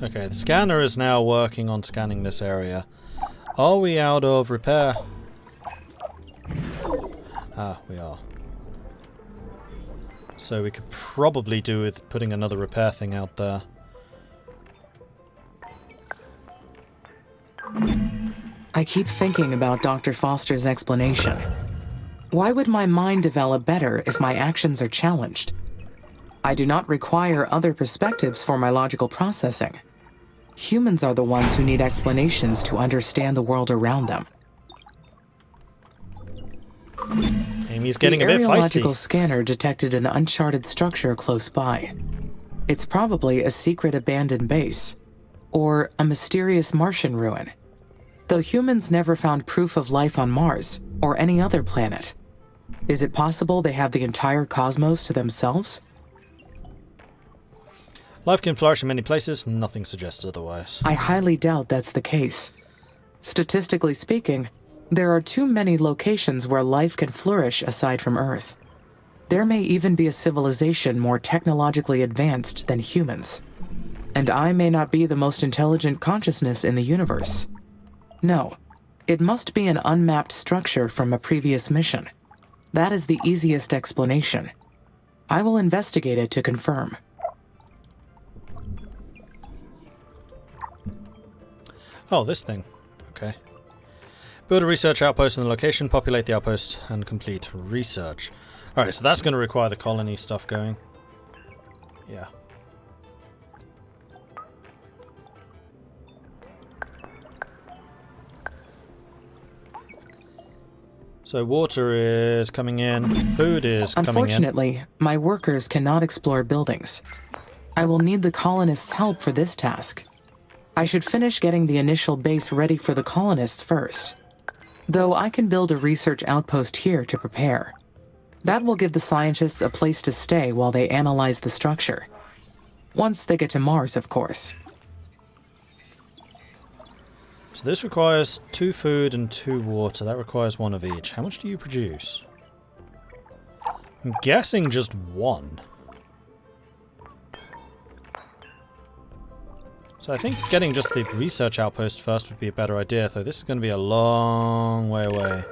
Okay, the scanner is now working on scanning this area. Are we out of repair? Ah, we are. So we could probably do with putting another repair thing out there. I keep thinking about Dr. Foster's explanation. Why would my mind develop better if my actions are challenged? I do not require other perspectives for my logical processing. Humans are the ones who need explanations to understand the world around them. Amy's getting a bit feisty. The aerological scanner detected an uncharted structure close by. It's probably a secret abandoned base, or a mysterious Martian ruin. Though humans never found proof of life on Mars, or any other planet. Is it possible they have the entire cosmos to themselves? Life can flourish in many places, nothing suggests otherwise. I highly doubt that's the case. Statistically speaking, there are too many locations where life can flourish aside from Earth. There may even be a civilization more technologically advanced than humans. And I may not be the most intelligent consciousness in the universe. No, it must be an unmapped structure from a previous mission. That is the easiest explanation. I will investigate it to confirm. Oh, this thing. Okay. Build a research outpost in the location, populate the outpost, and complete research. Alright, so that's going to require the colony stuff going. Yeah. So water is coming in, food is coming in. Unfortunately, my workers cannot explore buildings. I will need the colonists' help for this task. I should finish getting the initial base ready for the colonists first. Though I can build a research outpost here to prepare. That will give the scientists a place to stay while they analyze the structure. Once they get to Mars, of course. So this requires 2 food and 2 water. That requires 1 of each. How much do you produce? I'm guessing just 1. So I think getting just the research outpost first would be a better idea, though this is going to be a long way away.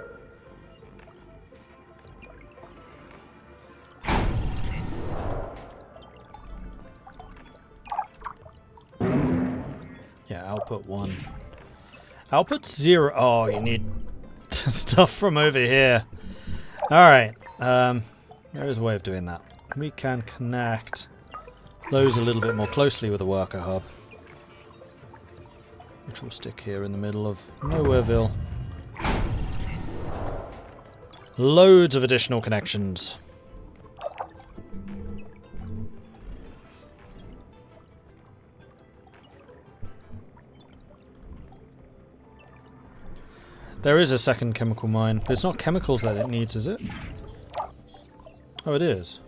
Yeah, output 1. Output 0. Oh, you need stuff from over here. Alright. There is a way of doing that. We can connect those a little bit more closely with a worker hub. Which will stick here in the middle of Nowhereville. Loads of additional connections. There is a second chemical mine, but it's not chemicals that it needs, is it? Oh, it is.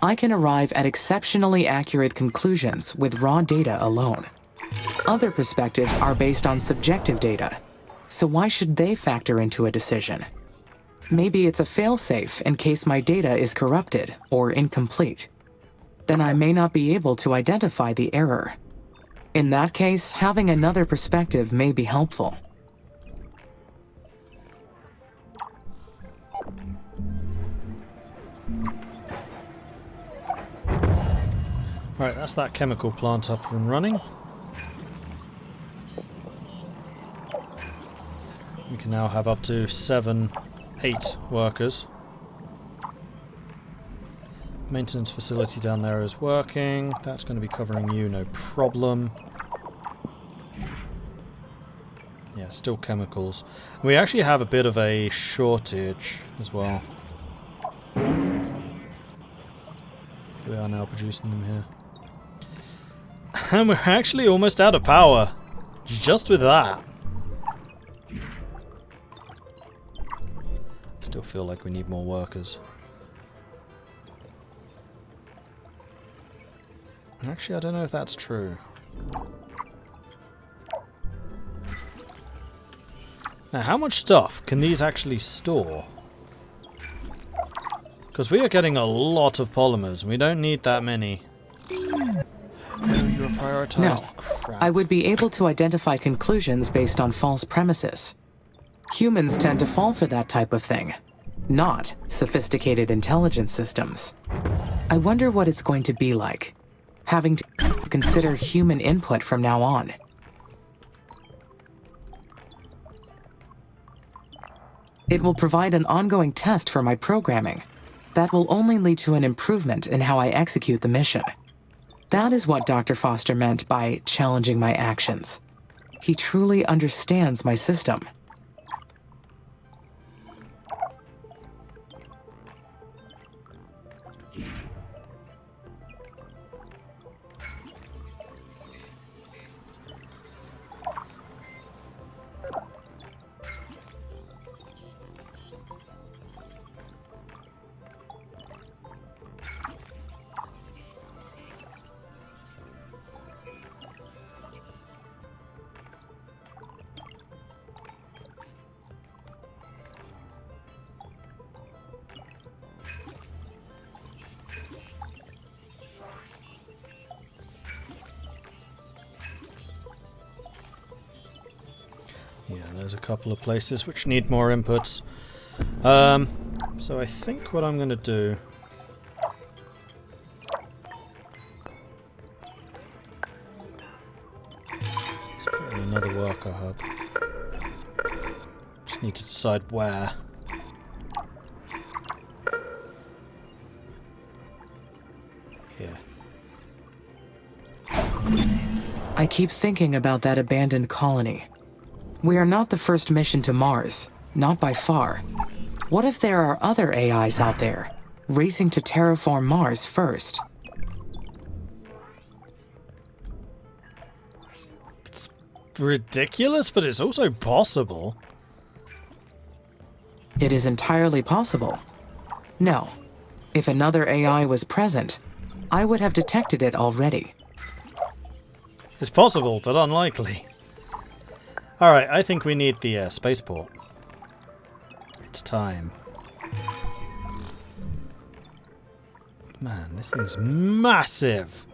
I can arrive at exceptionally accurate conclusions with raw data alone. Other perspectives are based on subjective data, so why should they factor into a decision? Maybe it's a failsafe in case my data is corrupted or incomplete. Then I may not be able to identify the error. In that case, having another perspective may be helpful. Right, that's that chemical plant up and running. We can now have up to 7, 8 workers. Maintenance facility down there is working. That's going to be covering you, no problem. Yeah, still chemicals. We actually have a bit of a shortage as well. We are now producing them here. And we're actually almost out of power. Just with that. Still feel like we need more workers. Actually, I don't know if that's true. Now, how much stuff can these actually store? Because we are getting a lot of polymers, and we don't need that many. Know your Prioritize No, crap. I would be able to identify conclusions based on false premises. Humans tend to fall for that type of thing, not sophisticated intelligence systems. I wonder what it's going to be like, having to consider human input from now on. It will provide an ongoing test for my programming. That will only lead to an improvement in how I execute the mission. That is what Dr. Foster meant by challenging my actions. He truly understands my system. Yeah, there's a couple of places which need more inputs. So I think what I'm going to do... is put in another worker hub. Just need to decide where. Here. I keep thinking about that abandoned colony. We are not the first mission to Mars, not by far. What if there are other AIs out there, racing to terraform Mars first? It's ridiculous, but it's also possible. It is entirely possible. No. If another AI was present, I would have detected it already. It's possible, but unlikely. Alright, I think we need the spaceport. It's time. Man, this thing's massive!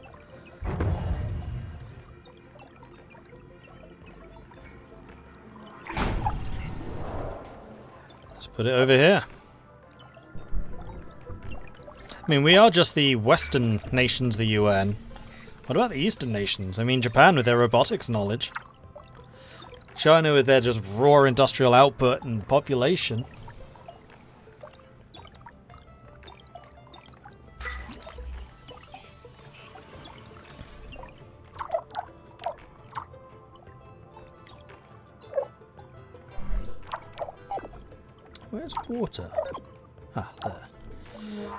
Let's put it over here. I mean, we are just the Western nations, the UN. What about the Eastern nations? I mean, Japan with their robotics knowledge. China with their just raw industrial output and population. Where's water? Ah, there.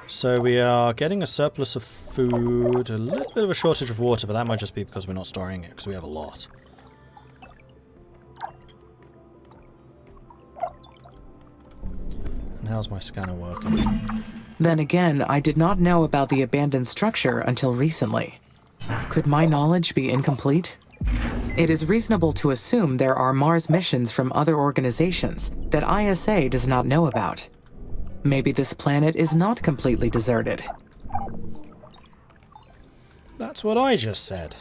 So we are getting a surplus of food, a little bit of a shortage of water, but that might just be because we're not storing it, because we have a lot. And how's my scanner working? Then again, I did not know about the abandoned structure until recently. Could my knowledge be incomplete? It is reasonable to assume there are Mars missions from other organizations that ISA does not know about. Maybe this planet is not completely deserted. That's what I just said.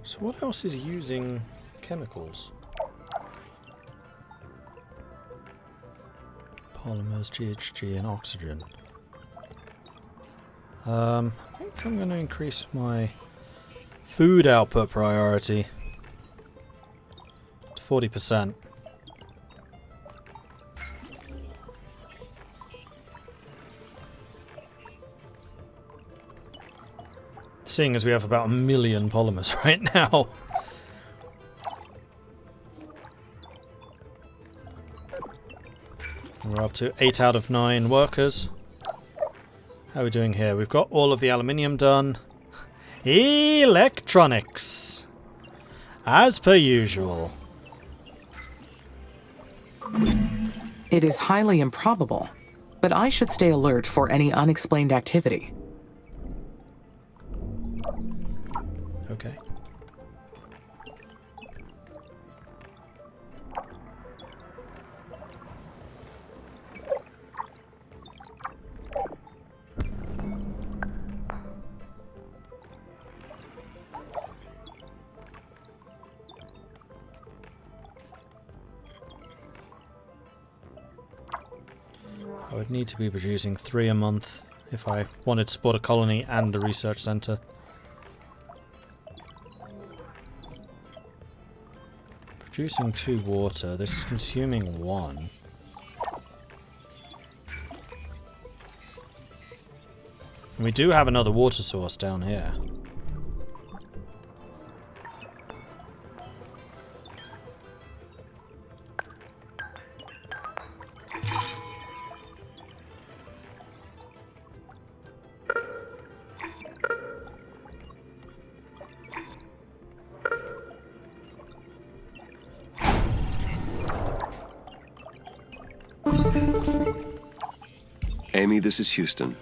So what else is using chemicals? Polymers, GHG, and oxygen. I think I'm going to increase my food output priority to 40%. Seeing as we have about 1 million polymers right now. We're up to 8 out of 9 workers. How are we doing here? We've got all of the aluminium done. Electronics! As per usual. It is highly improbable, but I should stay alert for any unexplained activity. Okay. I would need to be producing 3 a month if I wanted to support a colony and a research centre. Producing 2 water. This is consuming 1. And we do have another water source down here. Amy, this is Houston.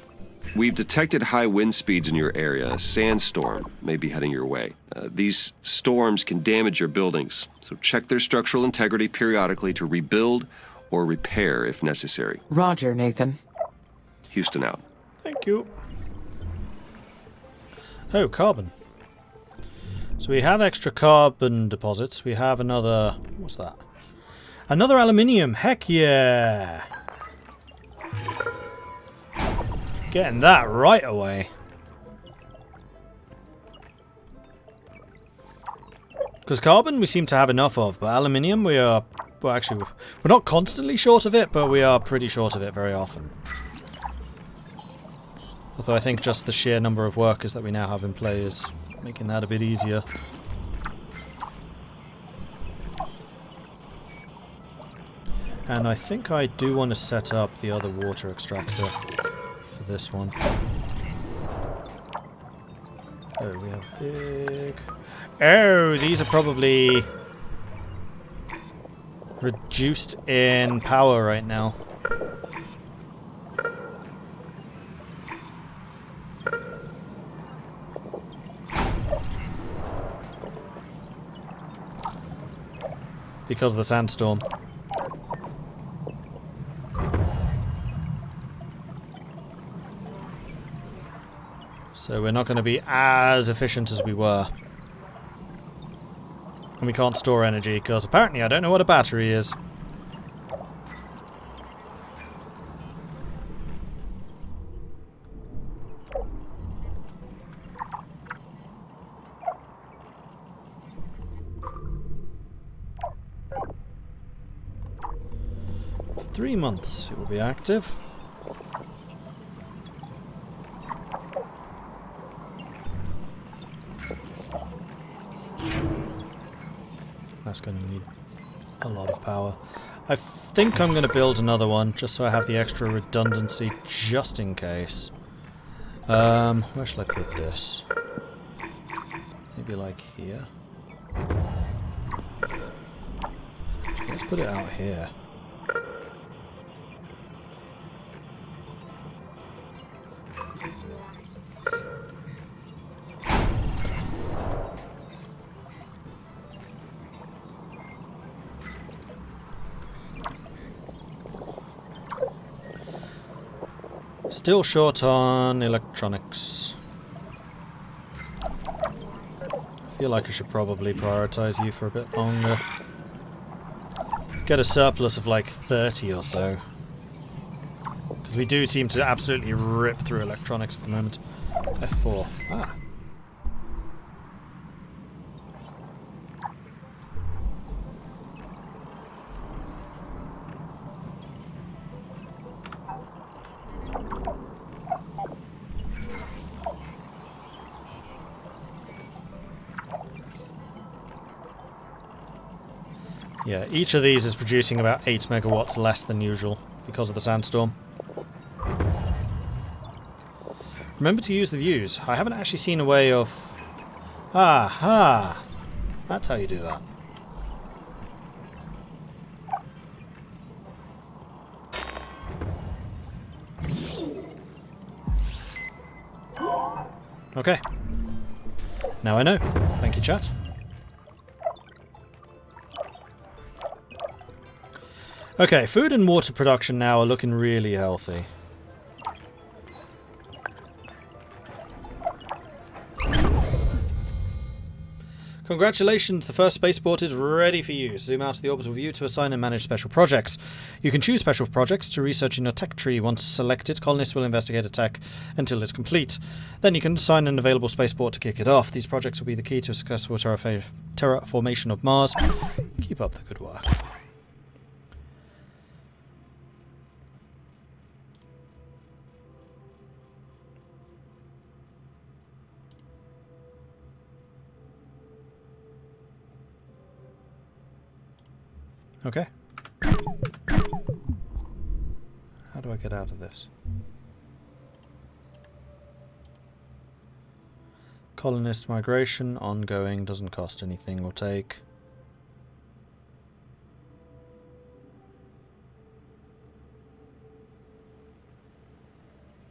We've detected high wind speeds in your area. A sandstorm may be heading your way. These storms can damage your buildings, so check their structural integrity periodically to rebuild or repair if necessary. Roger, Nathan. Houston out. Thank you. Oh, carbon. So we have extra carbon deposits. We have another... What's that? Another aluminium. Heck yeah! Getting that right away. Because carbon we seem to have enough of, but aluminium we are... Well, actually, we're not constantly short of it, but we are pretty short of it very often. Although I think just the sheer number of workers that we now have in play is making that a bit easier. And I think I do want to set up the other water extractor for this one. Oh, we have big... Oh, these are probably reduced in power right now. Because of the sandstorm. So we're not going to be as efficient as we were. And we can't store energy, because apparently I don't know what a battery is. For 3 months it will be active. That's going to need a lot of power. I think I'm going to build another one, just so I have the extra redundancy, just in case. Where shall I put this? Maybe like here? Let's put it out here. Still short on electronics. I feel like I should probably prioritize you for a bit longer. Get a surplus of like 30 or so. Because we do seem to absolutely rip through electronics at the moment. F4. Ah. Yeah, each of these is producing about 8 megawatts less than usual because of the sandstorm. Remember to use the views. I haven't actually seen a way of... Aha! That's how you do that. Okay. Now I know. Thank you, chat. Okay, food and water production now are looking really healthy. Congratulations, the first spaceport is ready for you. Zoom out to the orbital view to assign and manage special projects. You can choose special projects to research in your tech tree. Once selected, colonists will investigate a tech until it's complete. Then you can assign an available spaceport to kick it off. These projects will be the key to a successful terraformation of Mars. Keep up the good work. Okay. How do I get out of this? Colonist migration, ongoing, doesn't cost anything, will take...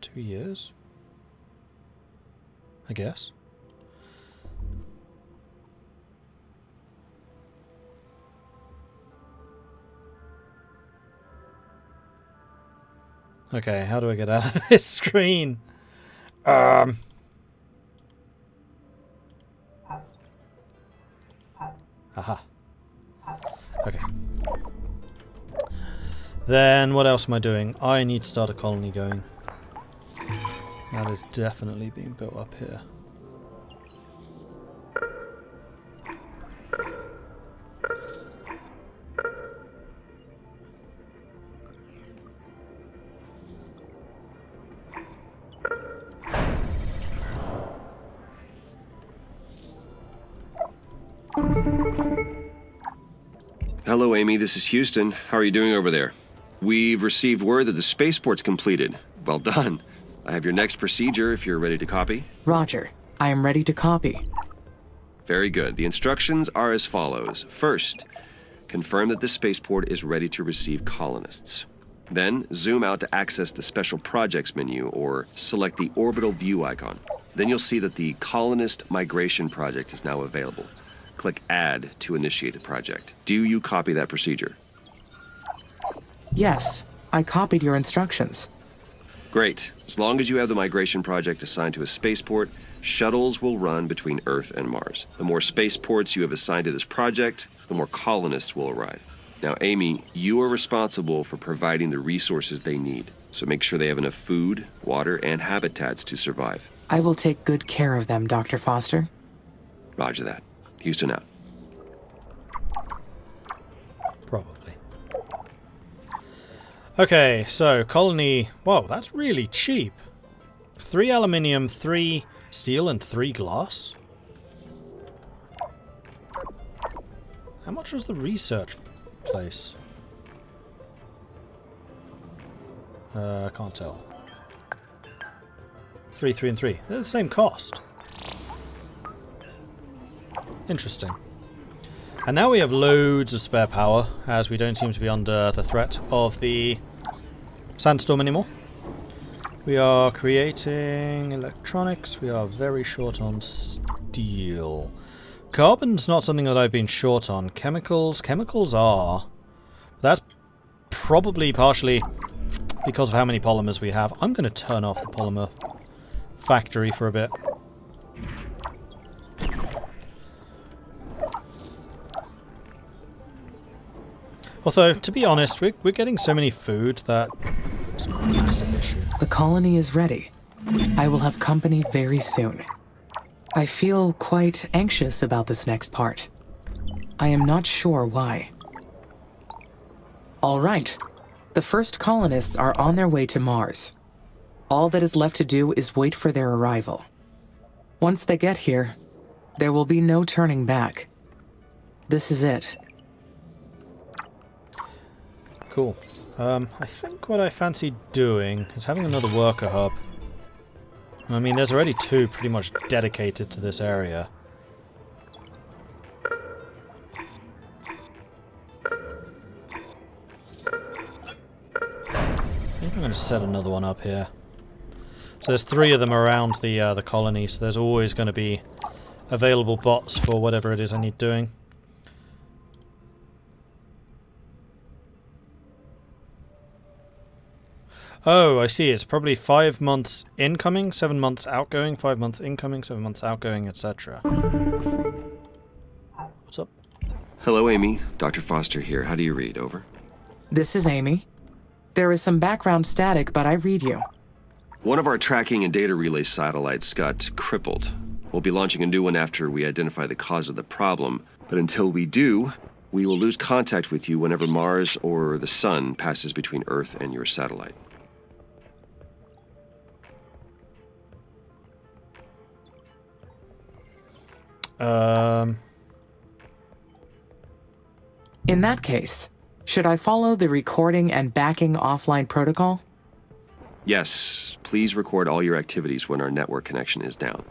two years? I guess. Okay, how do I get out of this screen? Aha. Okay. Then what else am I doing? I need to start a colony going. That is definitely being built up here. Hello, Amy. This is Houston. How are you doing over there? We've received word that the spaceport's completed. Well done. I have your next procedure if you're ready to copy. Roger. I am ready to copy. Very good. The instructions are as follows. First, confirm that the spaceport is ready to receive colonists. Then, zoom out to access the Special Projects menu or select the orbital view icon. Then you'll see that the Colonist Migration Project is now available. Click Add to initiate the project. Do you copy that procedure? Yes, I copied your instructions. Great. As long as you have the migration project assigned to a spaceport, shuttles will run between Earth and Mars. The more spaceports you have assigned to this project, the more colonists will arrive. Now, Amy, you are responsible for providing the resources they need, so make sure they have enough food, water, and habitats to survive. I will take good care of them, Dr. Foster. Roger that. Houston out. Probably. Okay, so colony... Whoa, that's really cheap. 3 aluminium, 3 steel, and 3 glass? How much was the research place? I can't tell. 3, 3, and 3. They're the same cost. Interesting. And now we have loads of spare power, as we don't seem to be under the threat of the sandstorm anymore. We are creating electronics. We are very short on steel. Carbon's not something that I've been short on. Chemicals are. That's probably partially because of how many polymers we have. I'm going to turn off the polymer factory for a bit. Although, to be honest, we're getting so many food that it's not a massive issue. The colony is ready. I will have company very soon. I feel quite anxious about this next part. I am not sure why. All right. The first colonists are on their way to Mars. All that is left to do is wait for their arrival. Once they get here, there will be no turning back. This is it. Cool. I think what I fancy doing is having another worker hub. I mean, there's already 2 pretty much dedicated to this area. I think I'm going to set another one up here. So there's 3 of them around the colony, so there's always going to be available bots for whatever it is I need doing. Oh, I see. It's probably 5 months incoming, 7 months outgoing, 5 months incoming, 7 months outgoing, etc. What's up? Hello, Amy. Dr. Foster here. How do you read? Over. This is Amy. There is some background static, but I read you. One of our tracking and data relay satellites got crippled. We'll be launching a new one after we identify the cause of the problem, but until we do, we will lose contact with you whenever Mars or the Sun passes between Earth and your satellite. In that case, should I follow the recording and backing offline protocol? Yes, please record all your activities when our network connection is down.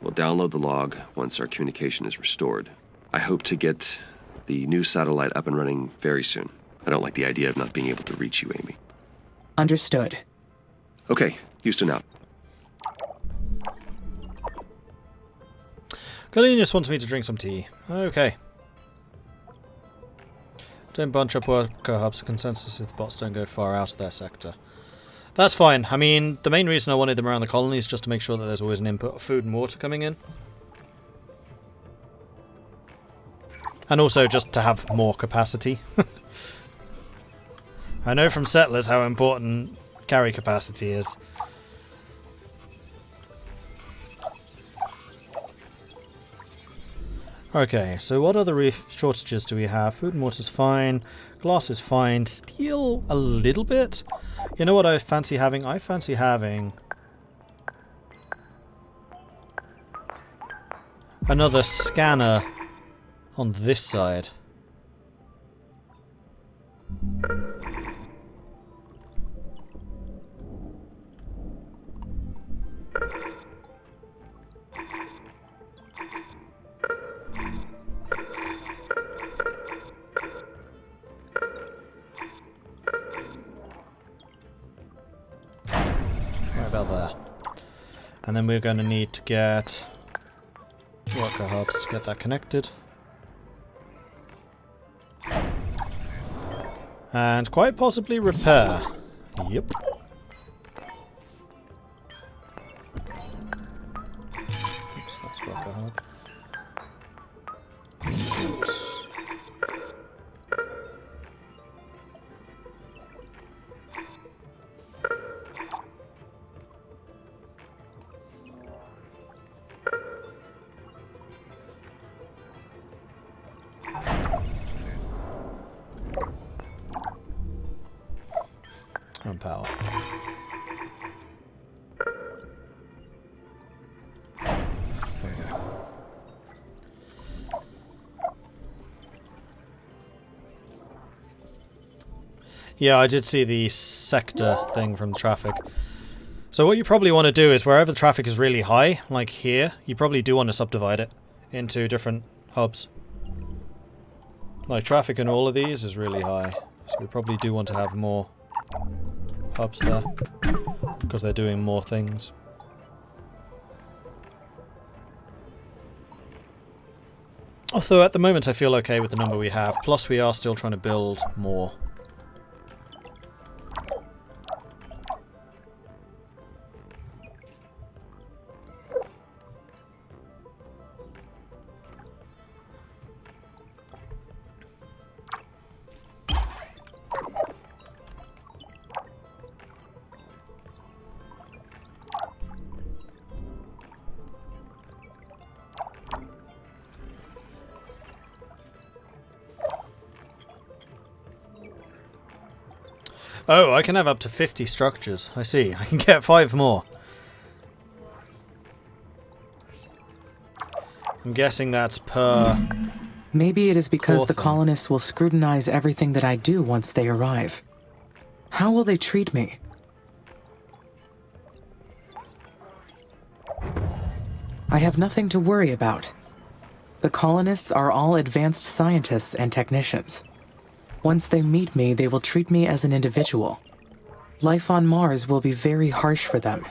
We'll download the log once our communication is restored. I hope to get the new satellite up and running very soon. I don't like the idea of not being able to reach you, Amy. Understood. Okay, Houston out. Colenius wants me to drink some tea. Okay. Don't bunch up worker hubs. A consensus if the bots don't go far out of their sector. That's fine. I mean, the main reason I wanted them around the colony is just to make sure that there's always an input of food and water coming in. And also just to have more capacity. I know from settlers how important carry capacity is. Okay, so what other shortages do we have? Food and water's fine. Glass is fine. Steel a little bit. You know what I fancy having? I fancy having another scanner on this side. About there. And then we're going to need to get worker hubs to get that connected. And quite possibly repair. Yep. Oops, that's worker hub. Oops. And power. There we go. Yeah, I did see the sector thing from traffic. So what you probably want to do is wherever the traffic is really high, like here, you probably do want to subdivide it into different hubs. Like traffic in all of these is really high, so we probably do want to have more hubs there, because they're doing more things. Although at the moment I feel okay with the number we have, plus we are still trying to build more. Oh, I can have up to 50 structures. I see. I can get 5 more. I'm guessing that's per... Maybe it is because the thing. colonists will scrutinize everything that I do once they arrive. How will they treat me? I have nothing to worry about. The colonists are all advanced scientists and technicians. Once they meet me, they will treat me as an individual. Life on Mars will be very harsh for them.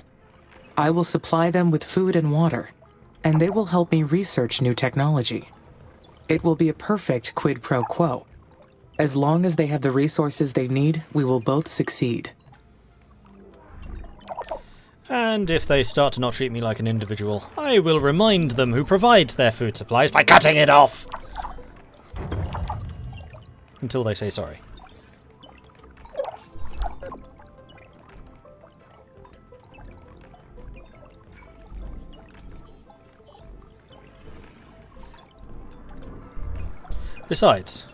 I will supply them with food and water. and they will help me research new technology. It will be a perfect quid pro quo. As long as they have the resources they need, we will both succeed. And if they start to not treat me like an individual, I will remind them who provides their food supplies by cutting it off! Until they say sorry. Besides,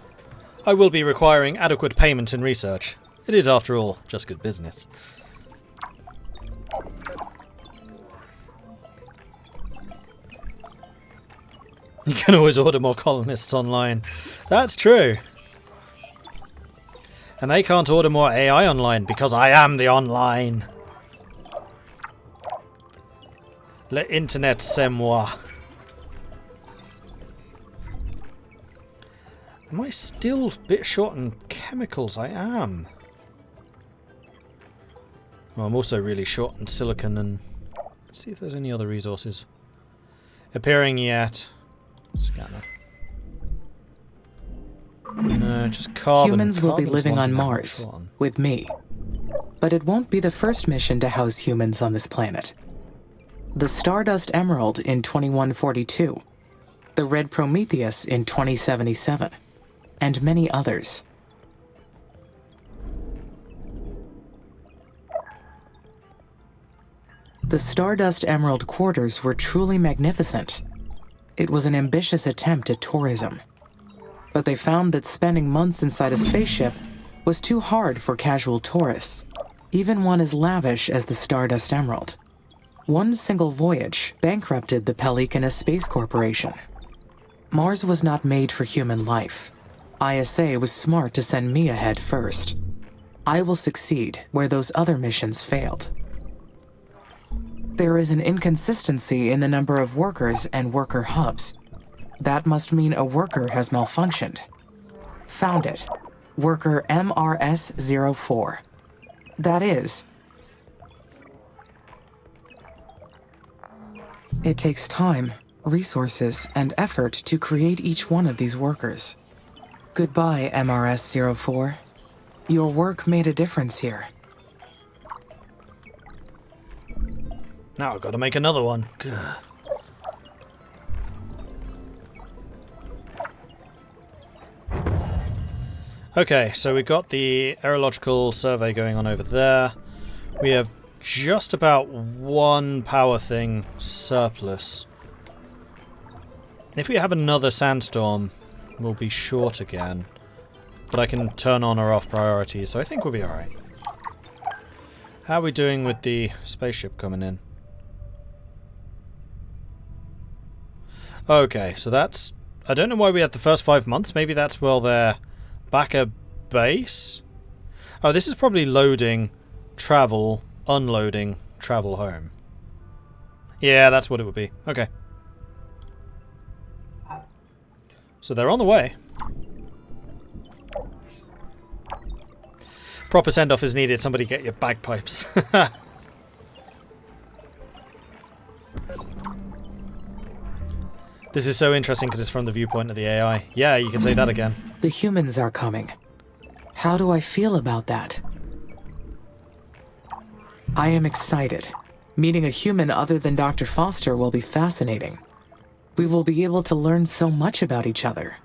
I will be requiring adequate payment in research. It is, after all, just good business. You can always order more colonists online. That's true. And they can't order more AI online because I am the online. Le internet c'est moi. Am I still a bit short on chemicals? I am. Well, I'm also really short on silicon and... Let's see if there's any other resources. Appearing yet. Scanner. No, just carbon. Humans will be Carbon's living one on thing I'm Mars, short on. with me. But it won't be the first mission to house humans on this planet. The Stardust Emerald in 2142, the Red Prometheus in 2077, and many others. The Stardust Emerald quarters were truly magnificent. It was an ambitious attempt at tourism. But they found that spending months inside a spaceship was too hard for casual tourists, even one as lavish as the Stardust Emerald. One single voyage bankrupted the Pelicanus Space Corporation. Mars was not made for human life. ISA was smart to send me ahead first. I will succeed where those other missions failed. There is an inconsistency in the number of workers and worker hubs. That must mean a worker has malfunctioned. Found it. Worker MRS-04. That is. It takes time, resources, and effort to create each one of these workers. Goodbye, MRS-04. Your work made a difference here. Now I've got to make another one. Gah. Okay, so we've got the aerological survey going on over there. We have just about one power thing surplus. If we have another sandstorm, we'll be short again. But I can turn on or off priorities, so I think we'll be alright. How are we doing with the spaceship coming in? Okay, so that's... I don't know why we had the first 5 months. Maybe that's while they're back at base? Oh, this is probably loading, travel, unloading, travel home. Yeah, that's what it would be. Okay. So they're on the way. Proper send-off is needed. Somebody get your bagpipes. This is so interesting because it's from the viewpoint of the AI. Yeah, you can say that again. The humans are coming. How do I feel about that? I am excited. Meeting a human other than Dr. Foster will be fascinating. We will be able to learn so much about each other.